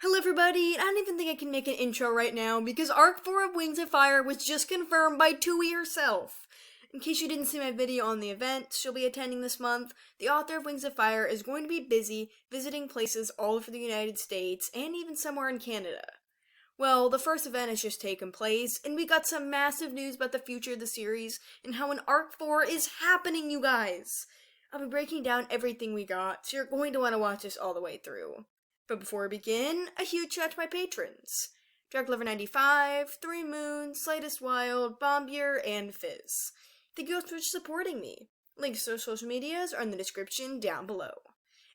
Hello everybody, I don't even think I can make an intro right now because Arc 4 of Wings of Fire was just confirmed by Tui herself. In case you didn't see my video on the event she'll be attending this month, the author of Wings of Fire is going to be busy visiting places all over the United States and even somewhere in Canada. Well, the first event has just taken place, and we got some massive news about the future of the series and how an Arc 4 is happening, you guys! I'll be breaking down everything we got, so you're going to want to watch this all the way through. But before we begin, a huge shout out to my patrons. DragLover95, 3 Moons, Slightest Wild, Bombier, and Fizz. Thank you all for supporting me. Links to their social medias are in the description down below.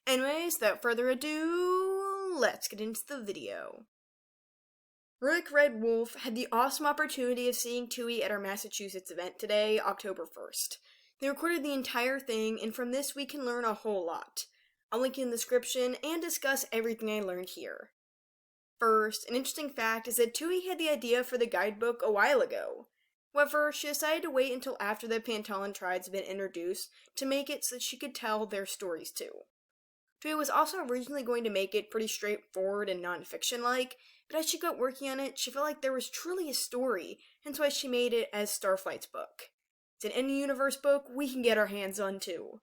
Anyways, without further ado, let's get into the video. Rick Red Wolf had the awesome opportunity of seeing Tui at our Massachusetts event today, October 1st. They recorded the entire thing, and from this we can learn a whole lot. I'll link in the description and discuss everything I learned here. First, an interesting fact is that Tui had the idea for the guidebook a while ago. However, she decided to wait until after the Pantalan tribes had been introduced to make it so that she could tell their stories too. Tui was also originally going to make it pretty straightforward and non-fiction-like, but as she got working on it, she felt like there was truly a story, hence why she made it as Starflight's book. It's an in-universe book we can get our hands on too.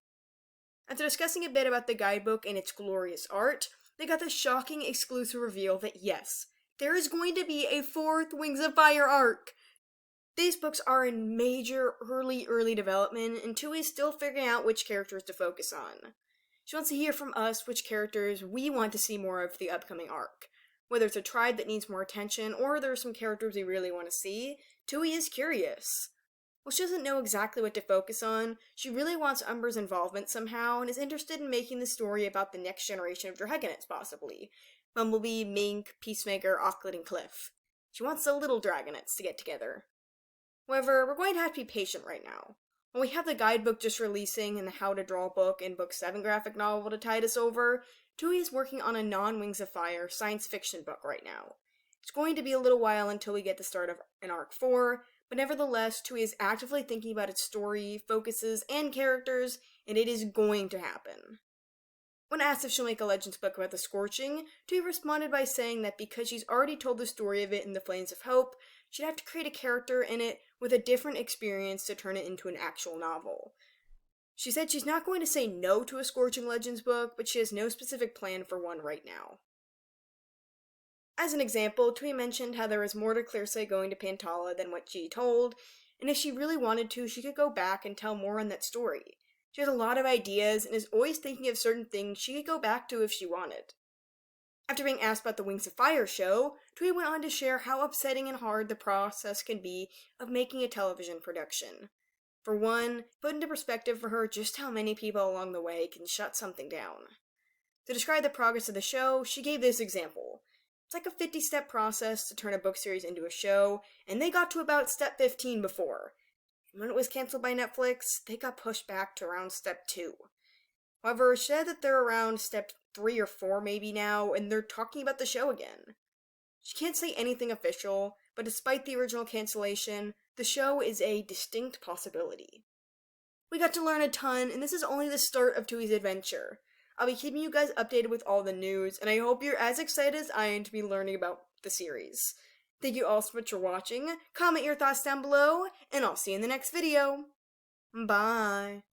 After discussing a bit about the guidebook and its glorious art, they got the shocking exclusive reveal that yes, there is going to be a 4th Wings of Fire arc! These books are in major early development, and Tui is still figuring out which characters to focus on. She wants to hear from us which characters we want to see more of for the upcoming arc. Whether it's a tribe that needs more attention, or there are some characters we really want to see, Tui is curious. While she doesn't know exactly what to focus on, she really wants Umber's involvement somehow, and is interested in making the story about the next generation of Dragonets, possibly. Bumblebee, Mink, Peacemaker, Auckland, and Cliff. She wants the little Dragonets to get together. However, we're going to have to be patient right now. While we have the guidebook just releasing and the How to Draw book and Book 7 graphic novel to tide us over, Tui is working on a non-Wings of Fire science fiction book right now. It's going to be a little while until we get the start of an Arc 4, but nevertheless, Tui is actively thinking about its story, focuses, and characters, and it is going to happen. When asked if she'll make a Legends book about the Scorching, Tui responded by saying that because she's already told the story of it in the Flames of Hope, she'd have to create a character in it with a different experience to turn it into an actual novel. She said she's not going to say no to a Scorching Legends book, but she has no specific plan for one right now. As an example, Tui mentioned how there was more to 𝙈𝙤𝙁𝙁 going to Pantala than what she told, and if she really wanted to, she could go back and tell more on that story. She has a lot of ideas, and is always thinking of certain things she could go back to if she wanted. After being asked about the Wings of Fire show, Tui went on to share how upsetting and hard the process can be of making a television production. For one, put into perspective for her just how many people along the way can shut something down. To describe the progress of the show, she gave this example. It's like a 50-step process to turn a book series into a show, and they got to about step 15 before. And when it was cancelled by Netflix, they got pushed back to around step 2. However, she said that they're around step 3 or 4 maybe now, and they're talking about the show again. She can't say anything official, but despite the original cancellation, the show is a distinct possibility. We got to learn a ton, and this is only the start of Tui's adventure. I'll be keeping you guys updated with all the news, and I hope you're as excited as I am to be learning about the series. Thank you all so much for watching, comment your thoughts down below, and I'll see you in the next video. Bye!